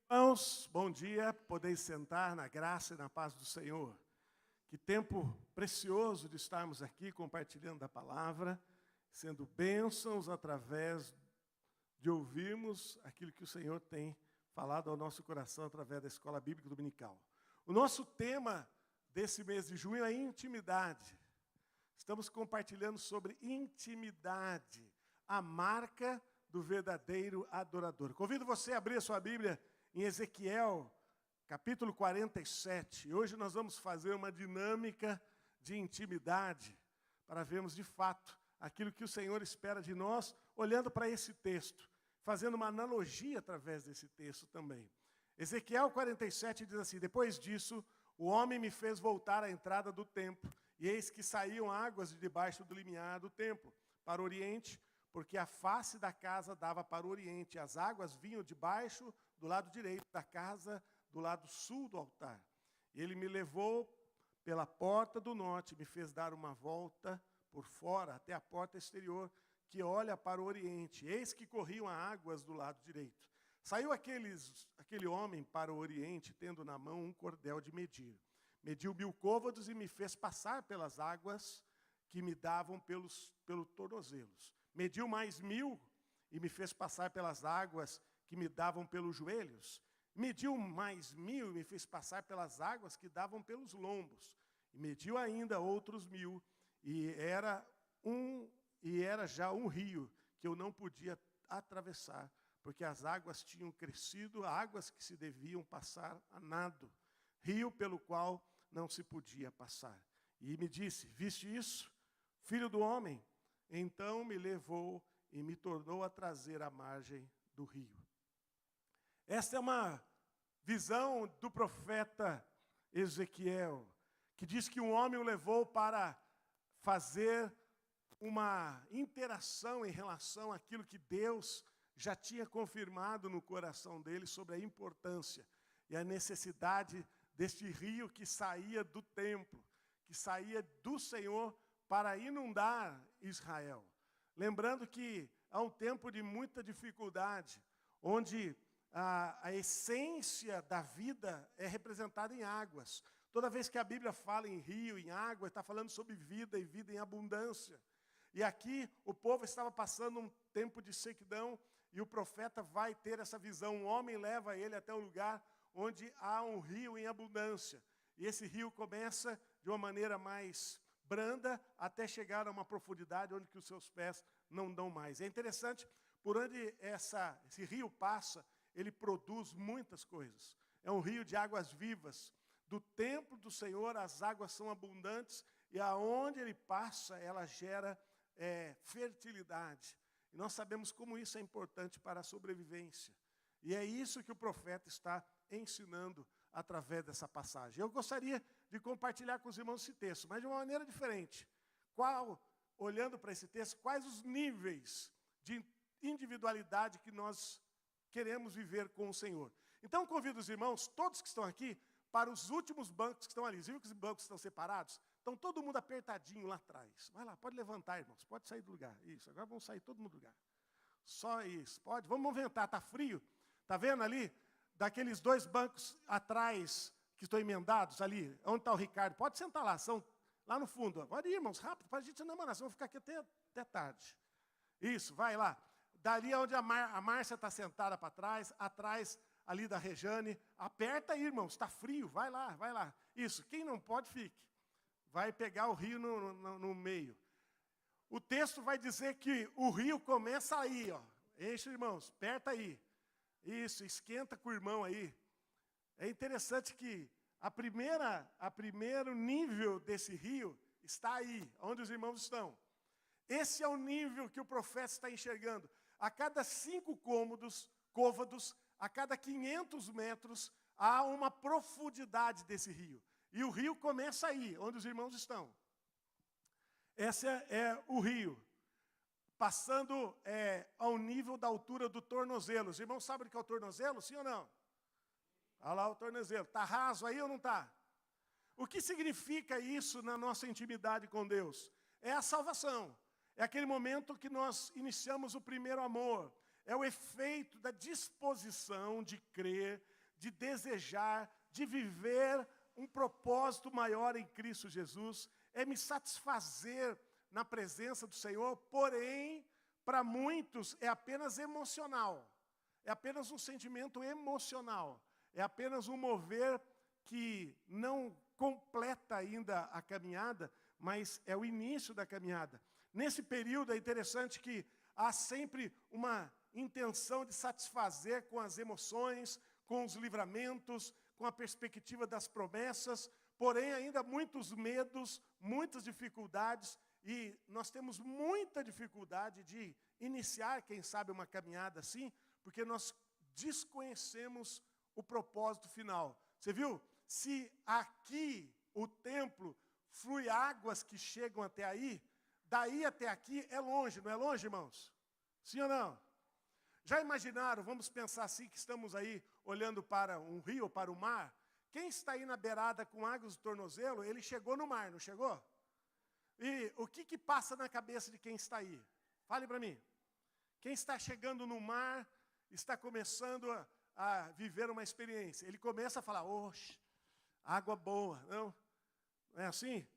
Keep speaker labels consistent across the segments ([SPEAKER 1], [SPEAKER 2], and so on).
[SPEAKER 1] Irmãos, bom dia, podeis sentar na graça e na paz do Senhor. Que tempo precioso de estarmos aqui compartilhando a palavra, sendo bênçãos através de ouvirmos aquilo que o Senhor tem falado ao nosso coração através da Escola Bíblica Dominical. O nosso tema desse mês de junho é intimidade. Estamos compartilhando sobre intimidade, a marca do verdadeiro adorador. Convido você a abrir a sua Bíblia em Ezequiel, capítulo 47. Hoje nós vamos fazer uma dinâmica de intimidade para vermos de fato aquilo que o Senhor espera de nós, olhando para esse texto, fazendo uma analogia através desse texto também. Ezequiel 47 diz assim: depois disso, o homem me fez voltar à entrada do templo, e eis que saíam águas de debaixo do limiar do templo, para o oriente, porque a face da casa dava para o oriente, as águas vinham debaixo do lado direito da casa, do lado sul do altar. Ele me levou pela porta do norte, me fez dar uma volta por fora, até a porta exterior, que olha para o oriente. Eis que corriam águas do lado direito. Saiu aquele homem para o oriente, tendo na mão um cordel de medir. Mediu 1000 côvados e me fez passar pelas águas que me davam pelos tornozelos. Mediu mais 1000 e me fez passar pelas águas que me davam pelos joelhos. Mediu mais 1000 e me fez passar pelas águas que davam pelos lombos. E mediu ainda outros 1000 e era já um rio que eu não podia atravessar, porque as águas tinham crescido, águas que se deviam passar a nado, rio pelo qual não se podia passar. E me disse: viste isso, filho do homem? Então me levou e me tornou a trazer à margem do rio. Esta é uma visão do profeta Ezequiel, que diz que um homem o levou para fazer uma interação em relação àquilo que Deus já tinha confirmado no coração dele sobre a importância e a necessidade deste rio que saía do templo, que saía do Senhor para inundar Israel. Lembrando que há um tempo de muita dificuldade, onde a essência da vida é representada em águas. Toda vez que a Bíblia fala em rio, em água, está falando sobre vida e vida em abundância. E aqui o povo estava passando um tempo de sequidão e o profeta vai ter essa visão. Um homem leva ele até um lugar onde há um rio em abundância. E esse rio começa de uma maneira mais branda até chegar a uma profundidade onde que os seus pés não dão mais. É interessante, por onde esse rio passa, ele produz muitas coisas. É um rio de águas vivas. Do templo do Senhor as águas são abundantes e aonde ele passa ela gera fertilidade. E nós sabemos como isso é importante para a sobrevivência. E é isso que o profeta está ensinando através dessa passagem. Eu gostaria de compartilhar com os irmãos esse texto, mas de uma maneira diferente. Olhando para esse texto, quais os níveis de individualidade que nós queremos viver com o Senhor. Então, convido os irmãos, todos que estão aqui, para os últimos bancos que estão ali. Vocês viram que os bancos estão separados? Estão todo mundo apertadinho lá atrás. Vai lá, pode levantar, irmãos, pode sair do lugar. Isso, agora vamos sair todo mundo do lugar. Só isso, pode. Vamos movimentar, está frio. Está vendo ali? Daqueles 2 bancos atrás, que estão emendados ali, onde está o Ricardo. Pode sentar lá, são lá no fundo. Pode ir, irmãos, rápido, para a gente não mandar, vamos ficar aqui até tarde. Isso, vai lá. Dali onde a Márcia está sentada para trás, atrás ali da Rejane. Aperta aí, irmãos, está frio, vai lá, vai lá. Isso, quem não pode, fique. Vai pegar o rio no meio. O texto vai dizer que o rio começa aí, ó. Enche, irmãos, aperta aí. Isso, esquenta com o irmão aí. É interessante que a primeiro nível desse rio está aí, onde os irmãos estão. Esse é o nível que o profeta está enxergando. A cada 5 côvados, a cada 500 metros, há uma profundidade desse rio. E o rio começa aí, onde os irmãos estão. Esse é o rio, passando ao nível da altura do tornozelo. Os irmãos sabem o que é o tornozelo, sim ou não? Olha lá o tornozelo. Está raso aí ou não está? O que significa isso na nossa intimidade com Deus? É a salvação. É aquele momento que nós iniciamos o primeiro amor. É o efeito da disposição de crer de desejar, de viver um propósito maior em Cristo Jesus, é me satisfazer na presença do Senhor, porém, para muitos é apenas emocional, é apenas um sentimento emocional, é apenas um mover que não completa ainda a caminhada, mas é o início da caminhada. Nesse período é interessante que há sempre uma intenção de satisfazer com as emoções, com os livramentos, com a perspectiva das promessas, porém ainda muitos medos, muitas dificuldades, e nós temos muita dificuldade de iniciar, quem sabe, uma caminhada assim, porque nós desconhecemos o propósito final. Você viu? Se aqui o templo flui águas que chegam até aí, daí até aqui é longe, não é longe, irmãos? Sim ou não? Já imaginaram, vamos pensar assim, que estamos aí olhando para um rio, para o mar. Quem está aí na beirada com águas do tornozelo, ele chegou no mar, não chegou? E o que passa na cabeça de quem está aí? Fale para mim. Quem está chegando no mar, está começando a viver uma experiência. Ele começa a falar, oxe, água boa, não é assim?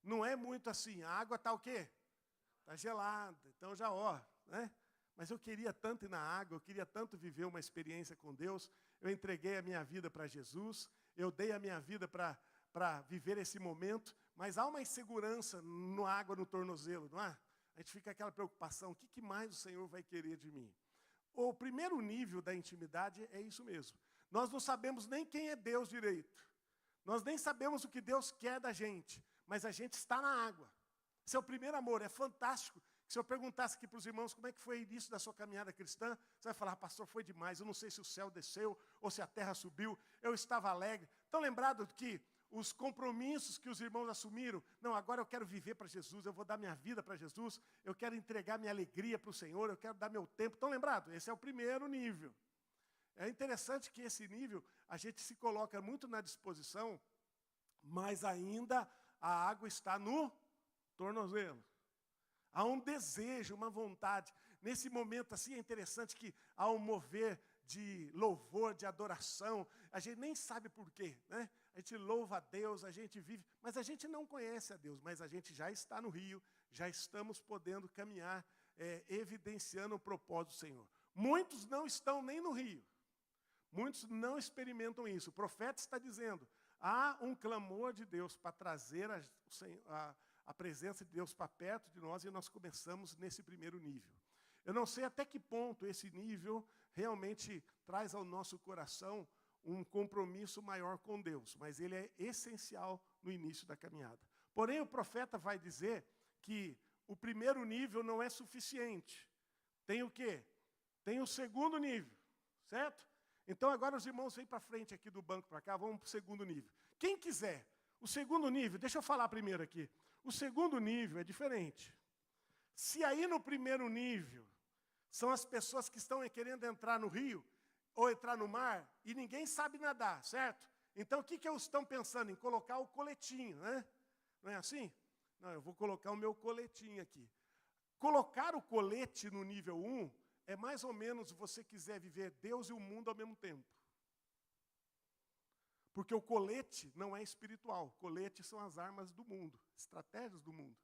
[SPEAKER 1] Não é muito assim, a água está o quê? Está gelada, então já né? Mas eu queria tanto ir na água, eu queria tanto viver uma experiência com Deus, eu entreguei a minha vida para Jesus, eu dei a minha vida para viver esse momento, mas há uma insegurança na água no tornozelo, não é? A gente fica com aquela preocupação, o que mais o Senhor vai querer de mim? O primeiro nível da intimidade é isso mesmo. Nós não sabemos nem quem é Deus direito. Nós nem sabemos o que Deus quer da gente, mas a gente está na água. Esse é o primeiro amor, é fantástico. Se eu perguntasse aqui para os irmãos como é que foi o início da sua caminhada cristã, você vai falar, pastor, foi demais, eu não sei se o céu desceu ou se a terra subiu, eu estava alegre. Estão lembrados que os compromissos que os irmãos assumiram, não, agora eu quero viver para Jesus, eu vou dar minha vida para Jesus, eu quero entregar minha alegria para o Senhor, eu quero dar meu tempo. Estão lembrados? Esse é o primeiro nível. É interessante que esse nível, a gente se coloca muito na disposição, mas ainda a água está no tornozelo. Há um desejo, uma vontade. Nesse momento assim é interessante que há um mover de louvor, de adoração. A gente nem sabe por quê, né? A gente louva a Deus, a gente vive, mas a gente não conhece a Deus, mas a gente já está no rio, já estamos podendo caminhar, evidenciando o propósito do Senhor. Muitos não estão nem no rio. Muitos não experimentam isso. O profeta está dizendo, há um clamor de Deus para trazer a presença de Deus para perto de nós, e nós começamos nesse primeiro nível. Eu não sei até que ponto esse nível realmente traz ao nosso coração um compromisso maior com Deus, mas ele é essencial no início da caminhada. Porém, o profeta vai dizer que o primeiro nível não é suficiente. Tem o quê? Tem o segundo nível, certo? Então agora os irmãos vêm para frente aqui do banco para cá, vamos para o segundo nível. Quem quiser, o segundo nível, deixa eu falar primeiro aqui. O segundo nível é diferente. Se aí no primeiro nível são as pessoas que estão querendo entrar no rio ou entrar no mar e ninguém sabe nadar, certo? Então o que eles estão pensando? Em colocar o coletinho, né? Não é assim? Não, eu vou colocar o meu coletinho aqui. Colocar o colete no nível 1 é mais ou menos se você quiser viver Deus e o mundo ao mesmo tempo. Porque o colete não é espiritual. O colete são as armas do mundo, estratégias do mundo.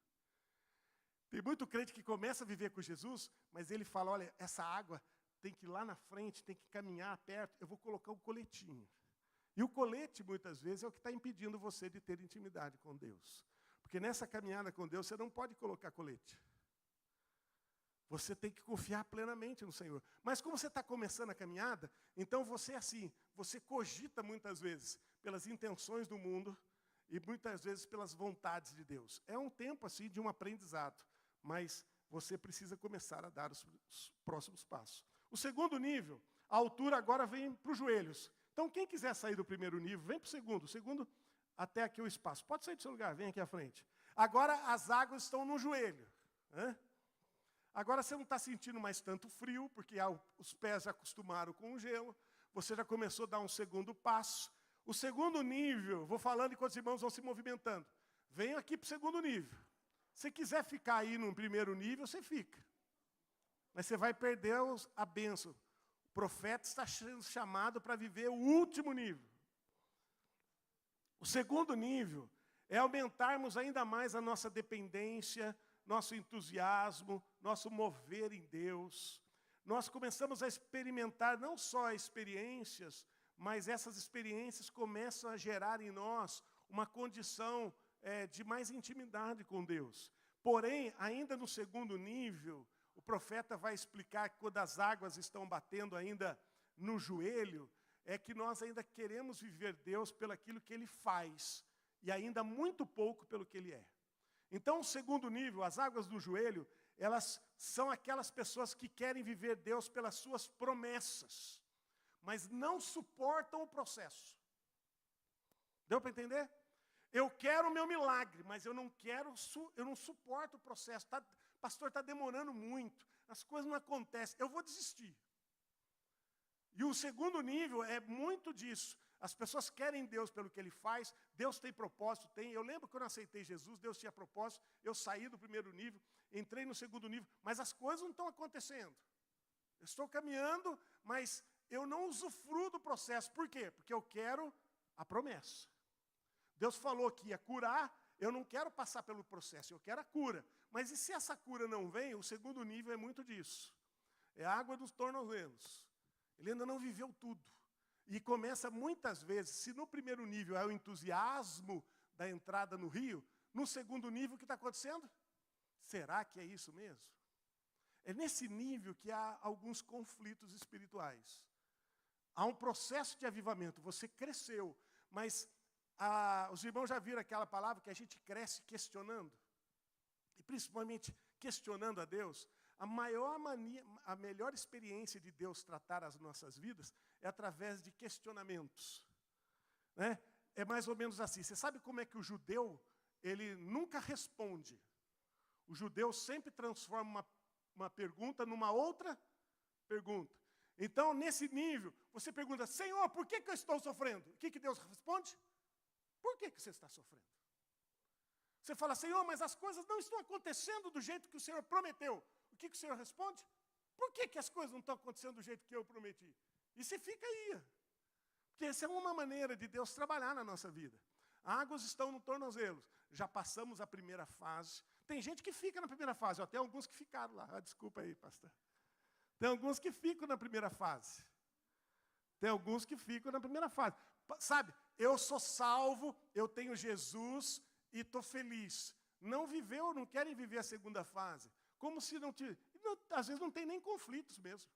[SPEAKER 1] Tem muito crente que começa a viver com Jesus, mas ele fala, olha, essa água tem que ir lá na frente, tem que caminhar perto, eu vou colocar um coletinho. E o colete, muitas vezes, é o que está impedindo você de ter intimidade com Deus. Porque nessa caminhada com Deus, você não pode colocar colete. Você tem que confiar plenamente no Senhor. Mas como você está começando a caminhada, então você cogita muitas vezes pelas intenções do mundo e muitas vezes pelas vontades de Deus. É um tempo assim de um aprendizado, mas você precisa começar a dar os próximos passos. O segundo nível, a altura agora vem para os joelhos. Então quem quiser sair do primeiro nível, vem para o segundo. O segundo, até aqui o espaço. Pode sair do seu lugar, vem aqui à frente. Agora as águas estão no joelho, né? Agora você não está sentindo mais tanto frio, porque os pés já acostumaram com o gelo. Você já começou a dar um segundo passo. O segundo nível, vou falando enquanto os irmãos vão se movimentando. Venha aqui para o segundo nível. Se quiser ficar aí no primeiro nível, você fica. Mas você vai perder a bênção. profeta está sendo chamado para viver o último nível. O segundo nível é aumentarmos ainda mais a nossa dependência, nosso entusiasmo, nosso mover em Deus. Nós começamos a experimentar não só experiências, mas essas experiências começam a gerar em nós uma condição de mais intimidade com Deus. Porém, ainda no segundo nível, o profeta vai explicar que quando as águas estão batendo ainda no joelho, é que nós ainda queremos viver Deus pelo aquilo que Ele faz, e ainda muito pouco pelo que Ele é. Então, o segundo nível, as águas do joelho, elas são aquelas pessoas que querem viver Deus pelas suas promessas, mas não suportam o processo. Deu para entender? Eu quero o meu milagre, mas eu não suporto o processo. Pastor, está demorando muito, as coisas não acontecem, eu vou desistir. E o segundo nível é muito disso. As pessoas querem Deus pelo que Ele faz, Deus tem propósito, tem. Eu lembro que quando eu aceitei Jesus, Deus tinha propósito, eu saí do primeiro nível, entrei no segundo nível, mas as coisas não estão acontecendo. Eu estou caminhando, mas eu não usufruo do processo. Por quê? Porque eu quero a promessa. Deus falou que ia curar, eu não quero passar pelo processo, eu quero a cura. Mas e se essa cura não vem, o segundo nível é muito disso. É a água dos tornozelos. Ele ainda não viveu tudo. E começa muitas vezes, se no primeiro nível é o entusiasmo da entrada no rio, no segundo nível o que está acontecendo? Será que é isso mesmo? É nesse nível que há alguns conflitos espirituais. Há um processo de avivamento, você cresceu, mas os irmãos já viram aquela palavra que a gente cresce questionando? E principalmente questionando a Deus. A melhor experiência de Deus tratar as nossas vidas é através de questionamentos. Né? É mais ou menos assim. Você sabe como é que o judeu, ele nunca responde? O judeu sempre transforma uma pergunta numa outra pergunta. Então, nesse nível, você pergunta, Senhor, por que eu estou sofrendo? O que Deus responde? Por que você está sofrendo? Você fala, Senhor, mas as coisas não estão acontecendo do jeito que o Senhor prometeu. O que o Senhor responde? Por que as coisas não estão acontecendo do jeito que eu prometi? E você fica aí. Porque essa é uma maneira de Deus trabalhar na nossa vida. Águas estão no tornozelo. Já passamos a primeira fase. Tem gente que fica na primeira fase. Tem alguns que ficaram lá. Desculpa aí, pastor. Tem alguns que ficam na primeira fase. Tem alguns que ficam na primeira fase. Sabe, eu sou salvo, eu tenho Jesus e estou feliz. Não viveu, não querem viver a segunda fase. Como se às vezes não tem nem conflitos mesmo.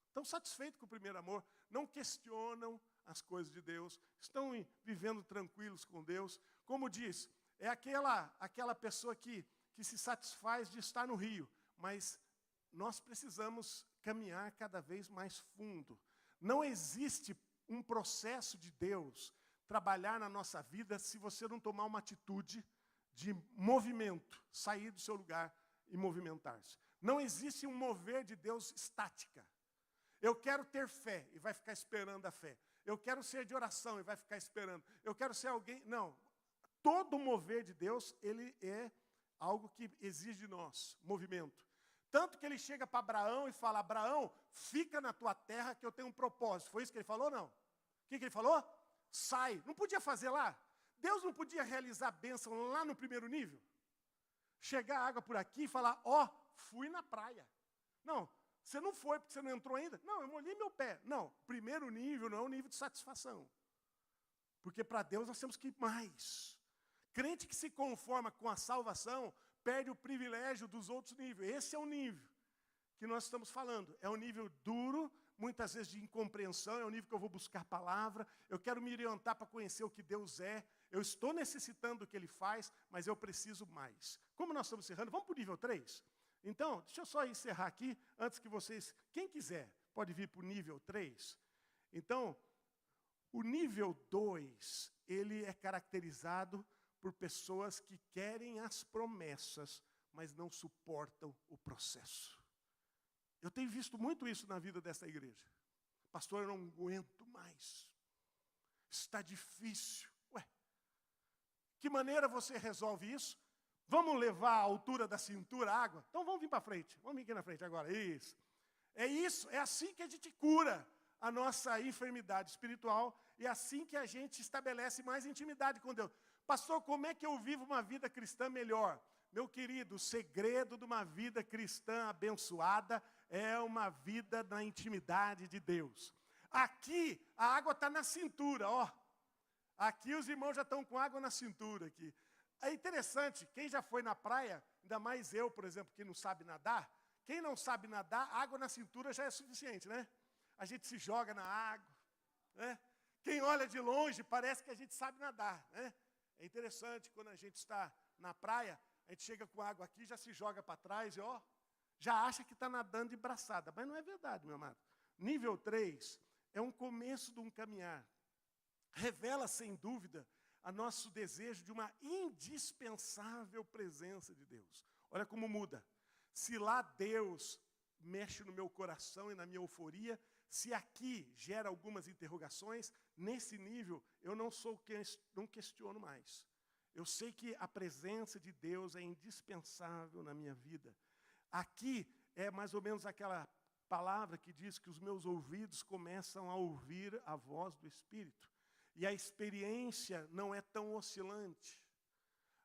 [SPEAKER 1] Estão satisfeitos com o primeiro amor, não questionam as coisas de Deus, estão vivendo tranquilos com Deus. Como diz, é aquela pessoa que se satisfaz de estar no rio, mas nós precisamos caminhar cada vez mais fundo. Não existe um processo de Deus trabalhar na nossa vida se você não tomar uma atitude de movimento, sair do seu lugar e movimentar-se. Não existe um mover de Deus estática. Eu quero ter fé e vai ficar esperando a fé. Eu quero ser de oração e vai ficar esperando. Eu quero ser alguém... Não. Todo mover de Deus, ele é algo que exige de nós, movimento. Tanto que ele chega para Abraão e fala, Abraão, fica na tua terra que eu tenho um propósito. Foi isso que ele falou, não? O que ele falou? Sai. Não podia fazer lá? Deus não podia realizar a bênção lá no primeiro nível? Chegar a água por aqui e falar, fui na praia. Não, você não foi porque você não entrou ainda? Não, eu molhei meu pé. Não, primeiro nível não é um nível de satisfação. Porque para Deus nós temos que ir mais. Crente que se conforma com a salvação, perde o privilégio dos outros níveis. Esse é o nível que nós estamos falando. É um nível duro, muitas vezes de incompreensão, é um nível que eu vou buscar palavra, eu quero me orientar para conhecer o que Deus é, eu estou necessitando do que Ele faz, mas eu preciso mais. Como nós estamos encerrando, vamos para o nível 3? Então, deixa eu só encerrar aqui, antes que vocês, quem quiser, pode vir para o nível 3. Então, o nível 2, ele é caracterizado por pessoas que querem as promessas, mas não suportam o processo. Eu tenho visto muito isso na vida dessa igreja. Pastor, eu não aguento mais. Está difícil. Que maneira você resolve isso? Vamos levar a altura da cintura a água? Então vamos vir para frente. Vamos vir aqui na frente agora. Isso. É isso, é assim que a gente cura a nossa enfermidade espiritual e é assim que a gente estabelece mais intimidade com Deus. Pastor, como é que eu vivo uma vida cristã melhor? Meu querido, o segredo de uma vida cristã abençoada é uma vida na intimidade de Deus. Aqui, a água está na cintura, ó. Aqui os irmãos já estão com água na cintura aqui. É interessante, quem já foi na praia, ainda mais eu, por exemplo, que não sabe nadar, quem não sabe nadar, água na cintura já é suficiente, né? A gente se joga na água, né? Quem olha de longe parece que a gente sabe nadar, né? É interessante, quando a gente está na praia, a gente chega com água aqui, já se joga para trás e ó, já acha que está nadando de braçada. Mas não é verdade, meu amado. Nível 3 é um começo de um caminhar. Revela, sem dúvida, a nosso desejo de uma indispensável presença de Deus. Olha como muda. Se lá Deus mexe no meu coração e na minha euforia, se aqui gera algumas interrogações, nesse nível eu não questiono mais. Eu sei que a presença de Deus é indispensável na minha vida. Aqui é mais ou menos aquela palavra que diz que os meus ouvidos começam a ouvir a voz do Espírito. E a experiência não é tão oscilante.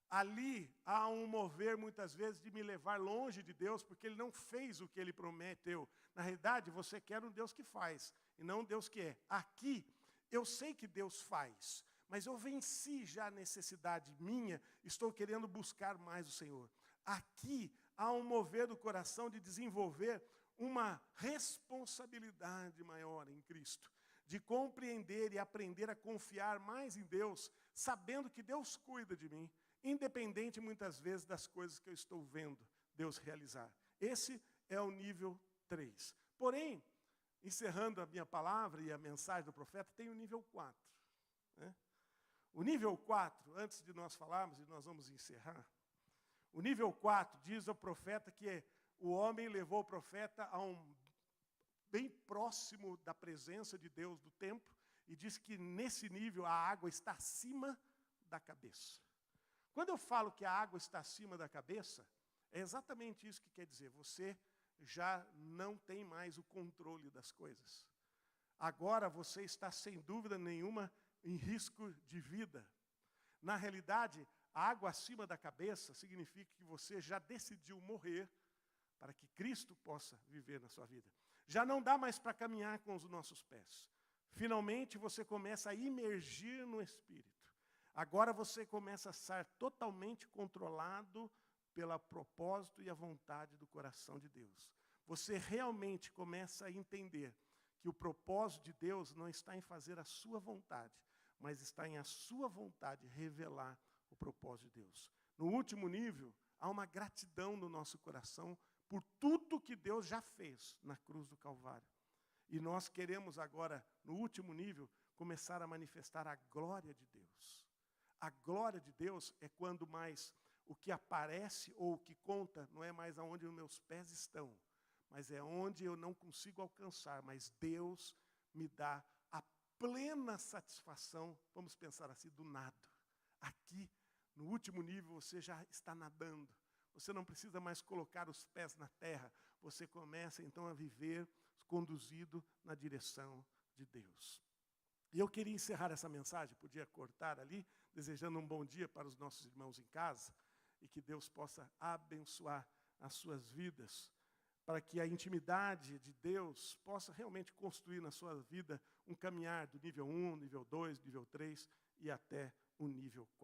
[SPEAKER 1] Ali há um mover, muitas vezes, de me levar longe de Deus, porque Ele não fez o que Ele prometeu. Na realidade, você quer um Deus que faz, e não um Deus que é. Aqui, eu sei que Deus faz, mas eu venci já a necessidade minha, estou querendo buscar mais o Senhor. Aqui há um mover do coração de desenvolver uma responsabilidade maior em Cristo, de compreender e aprender a confiar mais em Deus, sabendo que Deus cuida de mim, independente muitas vezes das coisas que eu estou vendo Deus realizar. Esse é o nível 3. Porém, encerrando a minha palavra e a mensagem do profeta, tem o nível 4. Né? O nível 4, antes de nós falarmos, e nós vamos encerrar, o nível 4 diz ao profeta que o homem levou o profeta a bem próximo da presença de Deus do templo, e diz que nesse nível a água está acima da cabeça. Quando eu falo que a água está acima da cabeça, é exatamente isso que quer dizer. Você já não tem mais o controle das coisas. Agora você está, sem dúvida nenhuma, em risco de vida. Na realidade, a água acima da cabeça significa que você já decidiu morrer para que Cristo possa viver na sua vida. Já não dá mais para caminhar com os nossos pés. Finalmente você começa a imergir no Espírito. Agora você começa a ser totalmente controlado pelo propósito e a vontade do coração de Deus. Você realmente começa a entender que o propósito de Deus não está em fazer a sua vontade, mas está em a sua vontade revelar o propósito de Deus. No último nível, há uma gratidão no nosso coração por tudo que Deus já fez na cruz do Calvário. E nós queremos agora, no último nível, começar a manifestar a glória de Deus. A glória de Deus é quando mais o que aparece ou o que conta não é mais aonde os meus pés estão, mas é onde eu não consigo alcançar, mas Deus me dá a plena satisfação, vamos pensar assim, do nado. Aqui, no último nível, você já está nadando. Você não precisa mais colocar os pés na terra. Você começa, então, a viver conduzido na direção de Deus. E eu queria encerrar essa mensagem, podia cortar ali, desejando um bom dia para os nossos irmãos em casa, e que Deus possa abençoar as suas vidas, para que a intimidade de Deus possa realmente construir na sua vida um caminhar do nível 1, nível 2, nível 3 e até o nível 4.